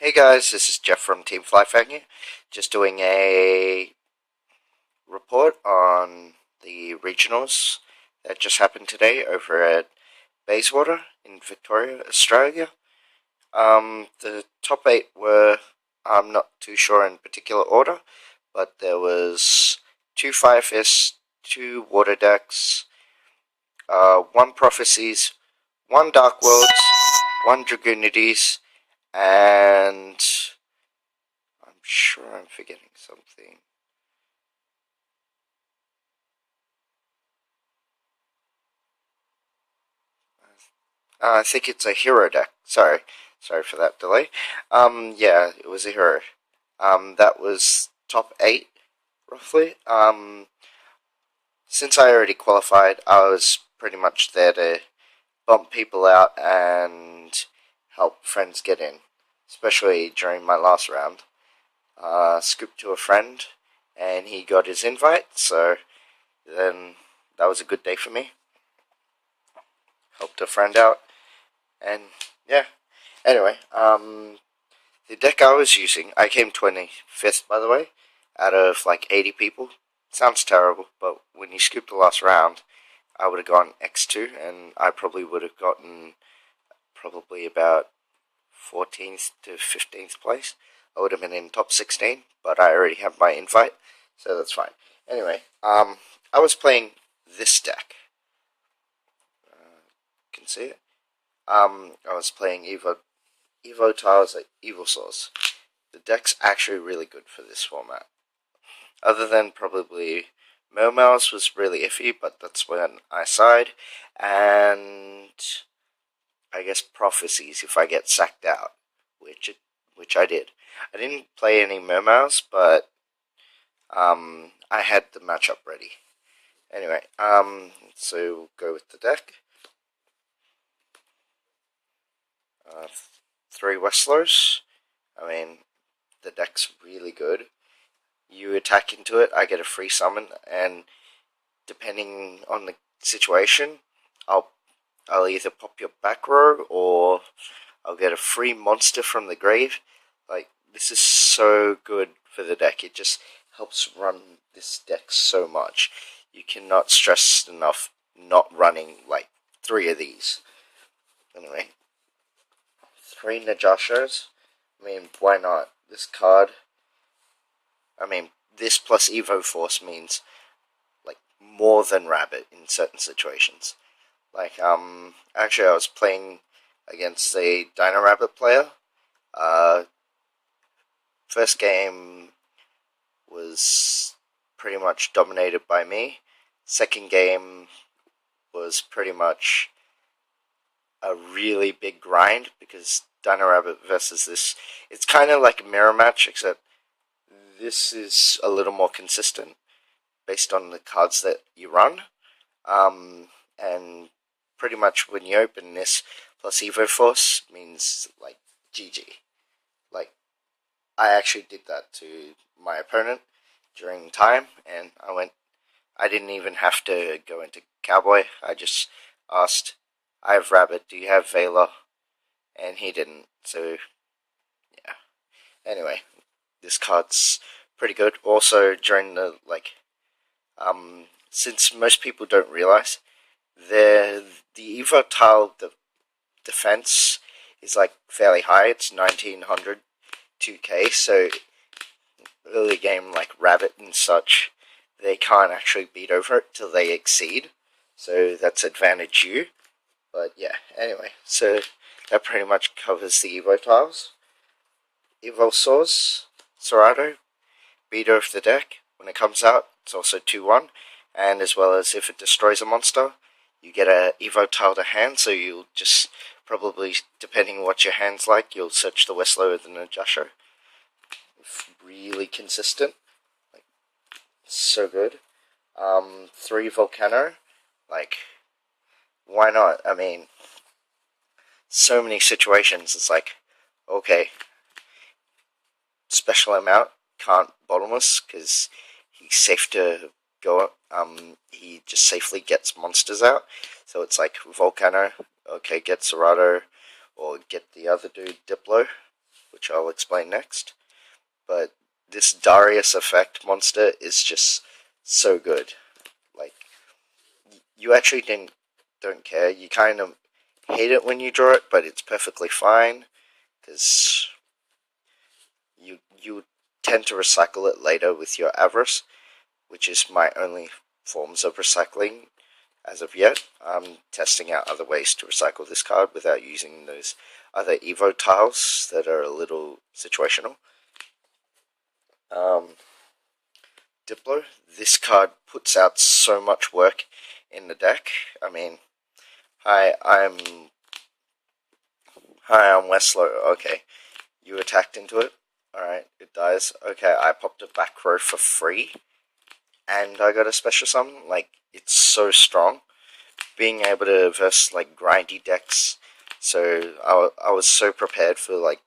Hey guys, this is Jeff from Team Flyfang here. Just doing a report on the regionals that just happened today over at Bayswater in Victoria, Australia. The top 8 were, I'm not too sure in particular order, but there was 2 Fire Fists, 2 Water Decks, 1 Prophecies, 1 Dark Worlds, 1 Dragoonities, and I'm sure I'm forgetting something. I think it's a hero deck. Sorry for that delay. Yeah, it was a hero. That was top 8, roughly. Since I already qualified, I was pretty much there to bump people out and help friends get in, especially during my last round. Scooped to a friend, and he got his invite, so then that was a good day for me. Helped a friend out, and yeah. Anyway, the deck I was using, I came 25th, by the way, out of like 80 people. Sounds terrible, but when you scoop the last round, I would have gone X2, and I probably would have gotten probably about 14th to 15th place. I would have been in top 16, but I already have my invite, so that's fine. Anyway, I was playing this deck. You can see it. I was playing Evo Tiles at Evil Source. The deck's actually really good for this format. Other than probably Mouse was really iffy, but that's when I side, and I guess Prophecies if I get sacked out, which I did. I didn't play any Mouse, but I had the matchup ready. Anyway, so we'll go with the deck. 3 Wrestlers. I mean, the deck's really good. You attack into it, I get a free summon, and depending on the situation, I'll either pop your back row or I'll get a free monster from the grave. Like, this is so good for the deck. It just helps run this deck so much. You cannot stress enough not running like 3 of these. Anyway, 3 Najashos. I mean, why not? This card, I mean, this plus Evo Force means like more than Rabbit in certain situations. Like, actually I was playing against a Dino Rabbit player. First game was pretty much dominated by me. Second game was pretty much a really big grind because Dino Rabbit versus this, it's kind of like a mirror match, except this is a little more consistent based on the cards that you run. And pretty much when you open this plus Evo Force means like GG. Like, I actually did that to my opponent during time, and I didn't even have to go into Cowboy. I just asked, I have Rabbit, do you have Vela? And he didn't, so yeah. Anyway, this card's pretty good. Also, during the, like, since most people don't realize, the Evo tile defense is like fairly high. It's 1900 2k, so early game like Rabbit and such, they can't actually beat over it till they exceed, so that's advantage you. But yeah, anyway, so that pretty much covers the Evo tiles. Evol Source, Serato, beater of the deck. When it comes out, it's also 2-1, and as well as if it destroys a monster, you get a Evo tile to hand, so you'll just probably, depending on what your hand's like, you'll search the Westlow or the Najasho. Really consistent, like, so good. 3 Volcano, like, why not? I mean, so many situations, it's like, okay, special amount, can't bottomless, because he's safe to go, he just safely gets monsters out, so it's like, Volcano, okay, get Serato, or get the other dude, Diplo, which I'll explain next. But this Darius effect monster is just so good. Like, you actually don't care. You kind of hate it when you draw it, but it's perfectly fine because you tend to recycle it later with your Avarice, which is my only forms of recycling as of yet. I'm testing out other ways to recycle this card without using those other Evo tiles that are a little situational. Diplo, this card puts out so much work in the deck. I mean, I'm Westlow. Okay, you attacked into it. Alright, it dies. Okay, I popped a back row for free, and I got a special summon. Like, it's so strong. Being able to verse, like, grindy decks. So, I was so prepared for, like,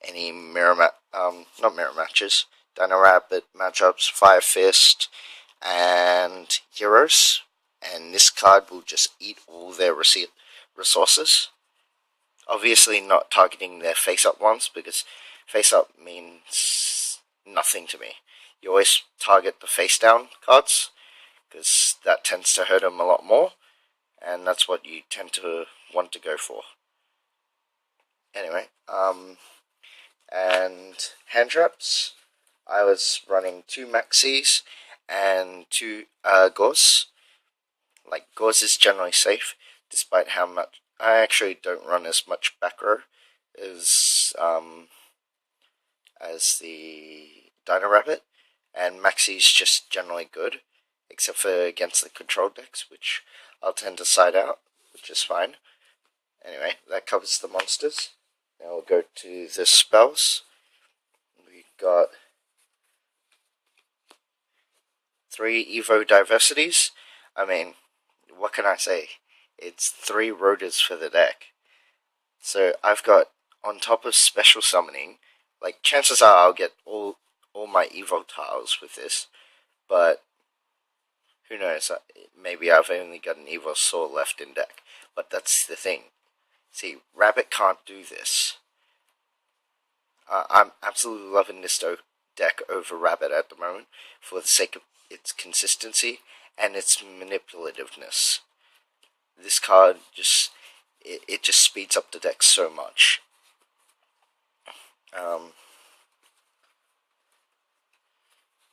any not mirror matches, Dino Rabbit matchups, Fire Fist, and Heroes. And this card will just eat all their resources. Obviously not targeting their face-up ones, because face-up means nothing to me. You always target the face-down cards, because that tends to hurt them a lot more, and that's what you tend to want to go for. Anyway, and hand traps, I was running 2 Maxis and 2 Gauze. Like, Gauze is generally safe, despite how much I actually don't run as much back row as the Dino Rabbit, and Maxi's just generally good, except for against the control decks, which I'll tend to side out, which is fine. Anyway, that covers the monsters. Now we'll go to the spells. We got 3 Evo Diversities. I mean, what can I say? It's 3 rotors for the deck. So I've got, on top of special summoning, like, chances are I'll get all my Evol tiles with this, but who knows, maybe I've only got an Evil Saw left in deck. But that's the thing. See, Rabbit can't do this. I'm absolutely loving this deck over Rabbit at the moment, for the sake of its consistency and its manipulativeness. This card just, it just speeds up the deck so much.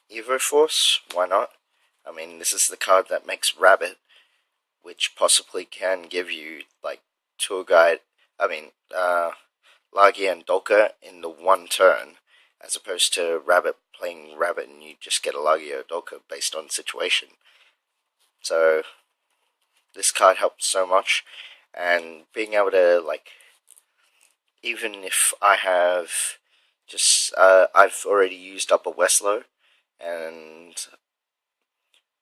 Evo Force, why not? I mean, this is the card that makes Rabbit, which possibly can give you, like, Tour Guide, Lagia and Dolka in the one turn, as opposed to Rabbit playing Rabbit and you just get a Lagia or Dolka based on situation. So, this card helps so much, and being able to, like, even if I have just, I've already used up a Westlow,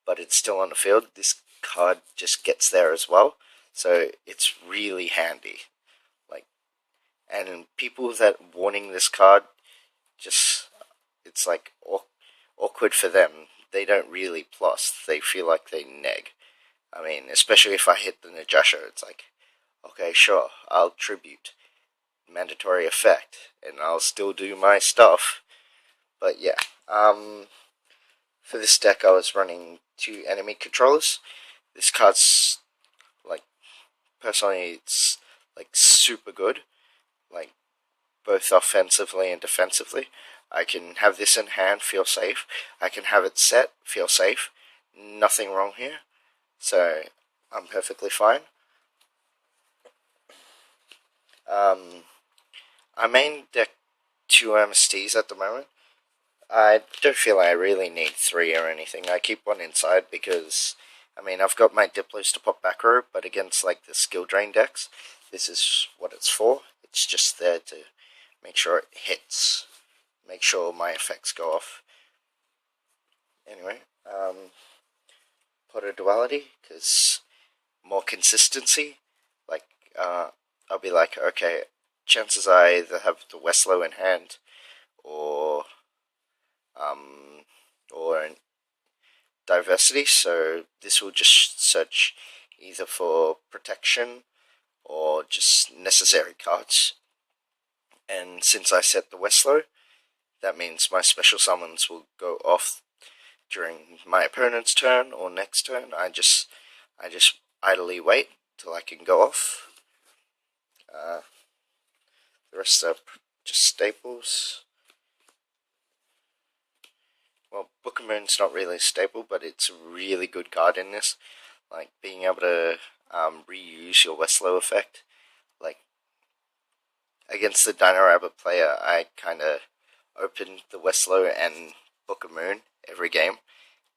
but it's still on the field, this card just gets there as well, so it's really handy. Like, and people that wanting this card, just, it's like awkward for them. They don't really plus, they feel like they neg. I mean, especially if I hit the Najasha, it's like, okay, sure, I'll tribute. Mandatory effect, and I'll still do my stuff. But yeah, for this deck I was running 2 enemy controllers. This card's, like, personally, it's, like, super good, like, both offensively and defensively. I can have this in hand, feel safe. I can have it set, feel safe. Nothing wrong here. So, I'm perfectly fine. I main deck 2 MSTs at the moment. I don't feel I really need 3 or anything. I keep 1 inside because, I mean, I've got my Diplos to pop back row, but against, like, the skill drain decks, this is what it's for. It's just there to make sure it hits, make sure my effects go off. Anyway, Potter Duality, because more consistency. Like, I'll be like, okay, chances I either have the Westlow in hand, or in Diversity, so this will just search either for protection or just necessary cards. And since I set the Westlow, that means my special summons will go off during my opponent's turn or next turn. I just idly wait till I can go off. The rest are just staples. Well, Book of Moon's not really a staple, but it's a really good card in this. Like, being able to reuse your Westlow effect. Like, against the Dino Rabbit player, I kind of opened the Westlow and Book of Moon every game.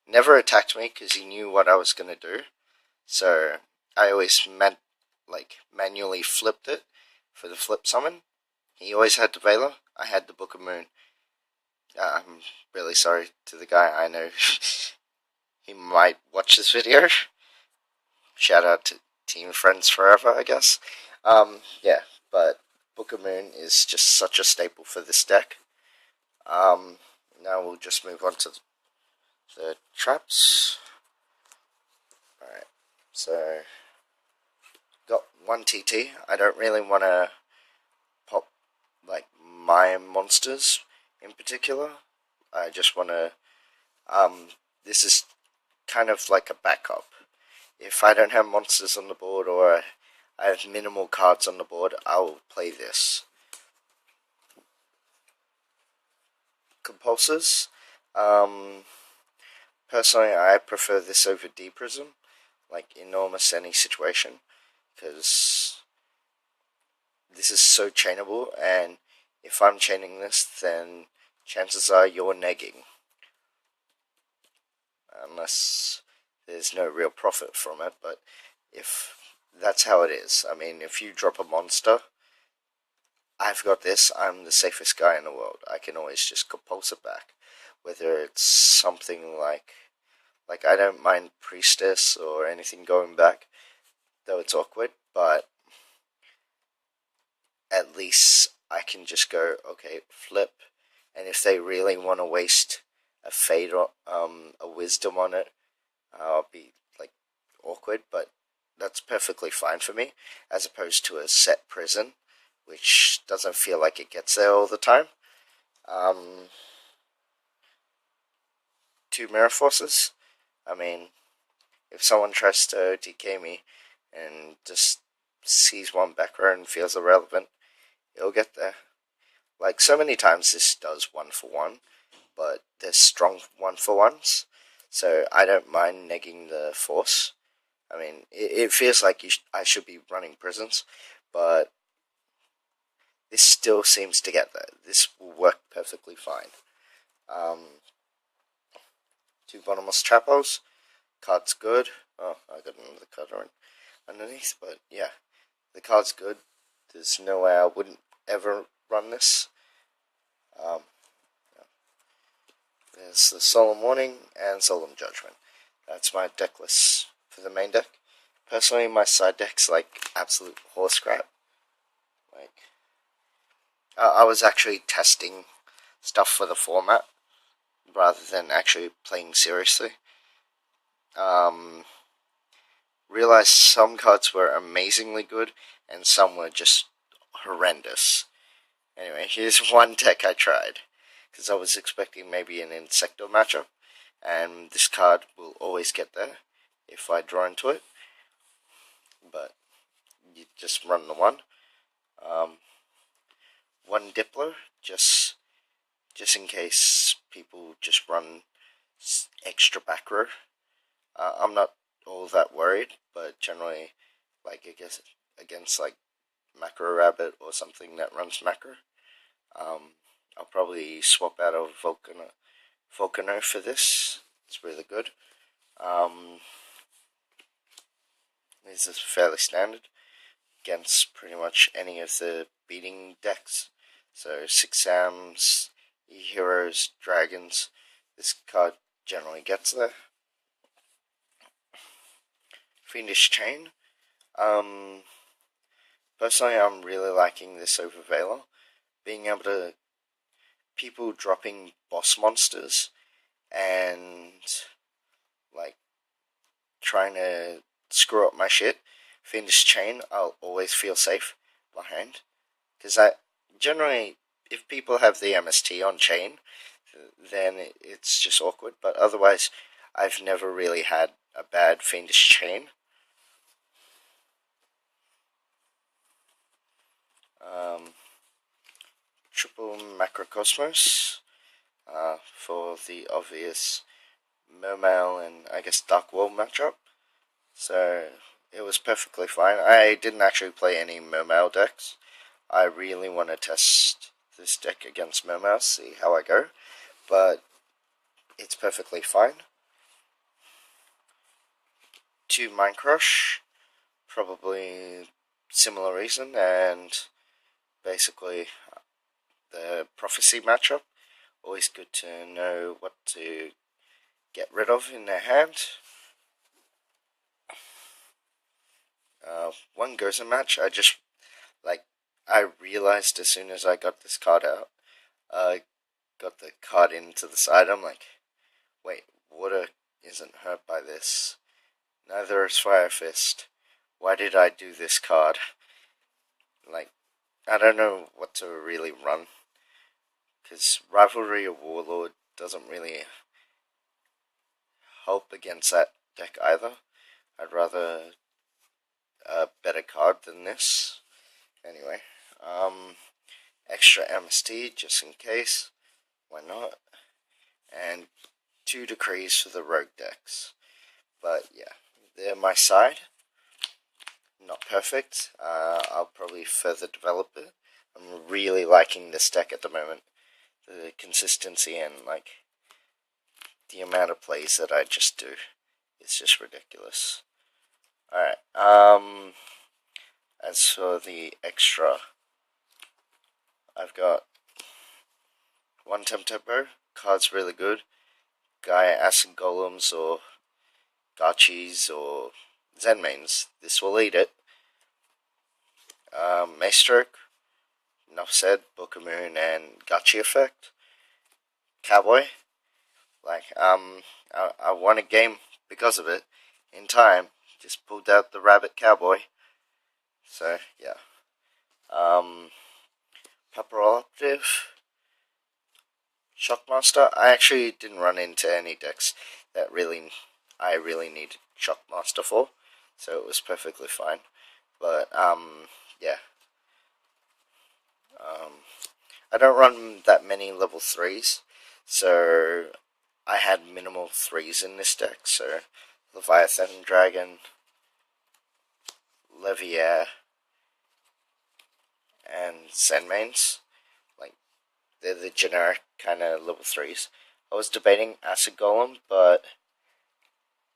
Never attacked me because he knew what I was going to do. So I always manually flipped it for the flip summon. He always had the Veiler. I had the Book of Moon. I'm really sorry to the guy. I know he might watch this video. Shout out to Team Friends Forever, I guess. Yeah, but Book of Moon is just such a staple for this deck. Now we'll just move on to the traps. Alright, so got one TT. I don't really want to pop like my monsters in particular. I just want to this is kind of like a backup. If I don't have monsters on the board or I have minimal cards on the board, I will play this. Compulsors. Personally, I prefer this over D-Prism, like in almost any situation, because this is so chainable, and if I'm chaining this, then chances are you're negging. Unless there's no real profit from it, but if that's how it is. I mean, if you drop a monster, I've got this, I'm the safest guy in the world. I can always just compulse it back. Whether it's something like I don't mind Priestess or anything going back, though it's awkward, but at least I can just go, okay, flip, and if they really want to waste a Fate or a Wisdom on it, I'll be like awkward, but that's perfectly fine for me, as opposed to a set prison, which doesn't feel like it gets there all the time. 2 Mirror Forces. I mean, if someone tries to OTK me and just sees one back row and feels irrelevant, it'll get there. Like, so many times this does 1-for-1, but there's strong 1-for-1s, so I don't mind negging the force. I mean, it feels like I should be running prisons, but this still seems to get there. This will work perfectly fine. 2 Bottomless Trapos. Card's good. Oh, I got another card underneath, but yeah, the card's good. There's no way I wouldn't ever run this. There's the Solemn Warning and Solemn Judgment. That's my deck list for the main deck. Personally, my side deck's like absolute horse crap. Like, I was actually testing stuff for the format rather than actually playing seriously. Realized some cards were amazingly good and some were just horrendous. Anyway, here's one deck I tried, because I was expecting maybe an Insecto matchup, and this card will always get there if I draw into it, but you just run the one. One Diplo, just in case people just run extra back row. I'm not all that worried, but generally, like, I guess against like Macro Rabbit or something that runs Macro, I'll probably swap out of Volcano for this. It's really good. This is fairly standard against pretty much any of the beating decks. So 6 Sams, E-Heroes, Dragons, this card generally gets there. Fiendish Chain. Personally, I'm really liking this over Veiler. Being able to... people dropping boss monsters and, like, trying to screw up my shit. Fiendish Chain, I'll always feel safe behind. Because generally, if people have the MST on chain, then it's just awkward. But otherwise, I've never really had a bad Fiendish chain. Triple Macrocosmos for the obvious Mermail and I guess Dark World matchup. So it was perfectly fine. I didn't actually play any Mermail decks. I really want to test this deck against Mermail, see how I go. But it's perfectly fine. 2 Mind Crush, probably similar reason, and basically the Prophecy matchup. Always good to know what to get rid of in their hand. 1 Gozen match, I realized as soon as I got this card out, got the card into the side, I'm like, wait, water isn't hurt by this. Neither is Fire Fist. Why did I do this card? Like, I don't know what to really run. Because Rivalry of Warlord doesn't really help against that deck either. I'd rather a better card than this. Anyway, extra MST just in case. Why not? And 2 Decrees for the rogue decks. But yeah, they're my side. Not perfect. I'll probably further develop it. I'm really liking this deck at the moment. The consistency and the amount of plays that I just do is just ridiculous. Alright, as for the extra, I've got 1 Temtempo, card's really good. Gaia Acid Golems or Gachis or Zenmains, this will eat it. Maestroke, enough said, Book of Moon and Gachi Effect. Cowboy, I won a game because of it in time. Just pulled out the Rabbit Cowboy. So yeah. Paparolactive, Shockmaster. I actually didn't run into any decks that I really needed Shockmaster for, so it was perfectly fine. But yeah. I don't run that many level 3s, so I had minimal 3s in this deck, so Leviathan Dragon, Leviair, and Zenmains. They're the generic kind of level 3s. I was debating Acid Golem,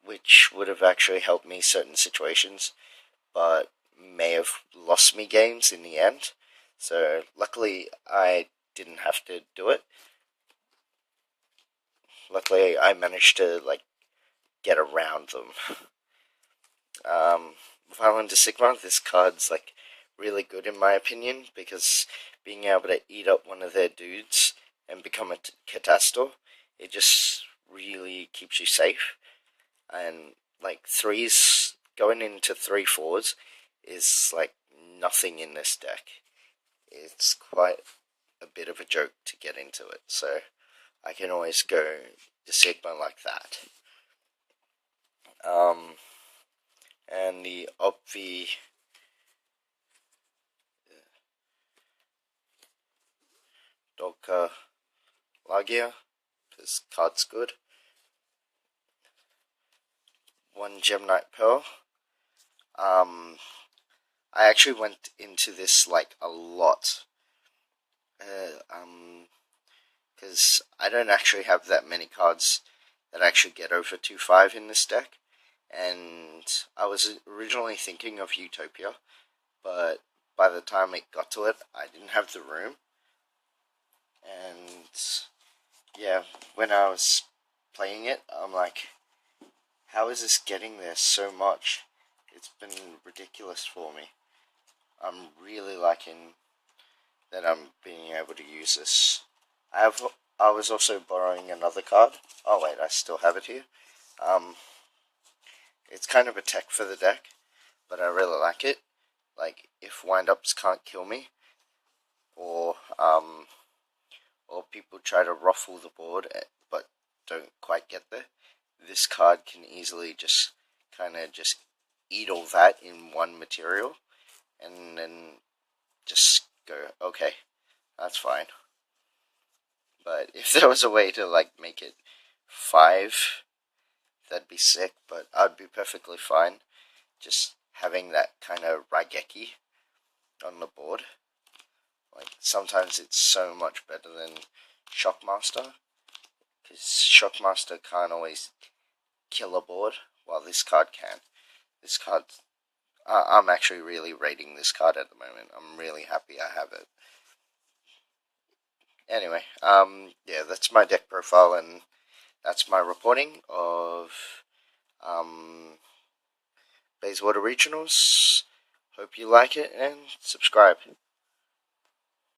which would have actually helped me certain situations, but may have lost me games in the end. So luckily I didn't have to do it. Luckily I managed to get around them. Violent to Sigma, this card's really good in my opinion, because being able to eat up one of their dudes and become a Catastor, it just really keeps you safe. And 3s, going into 3/4s is nothing in this deck. It's quite a bit of a joke to get into it, so I can always go to Sigma like that. And the Obvi Dolka Lagia, this card's good. 1 Gemnite Pearl. I actually went into this a lot. Because I don't actually have that many cards that actually get over 2/5 in this deck. And I was originally thinking of Utopia, but by the time it got to it, I didn't have the room. And yeah, when I was playing it, I'm like, how is this getting there so much? It's been ridiculous for me. I'm really liking that I'm being able to use this. I was also borrowing another card. Oh wait, I still have it here. It's kind of a tech for the deck, but I really like it. If wind-ups can't kill me, or people try to ruffle the board but don't quite get there, this card can easily just kind of just eat all that in one material, and then just go, okay, that's fine. But if there was a way to like make it 5, that'd be sick, but I'd be perfectly fine just having that kind of Raigeki on the board. Like, sometimes it's so much better than Shockmaster, because Shockmaster can't always kill a board, while this card can. This card, I'm actually really rating this card at the moment. I'm really happy I have it. Anyway, yeah, that's my deck profile, and that's my reporting of Bayswater Regionals. Hope you like it, and subscribe.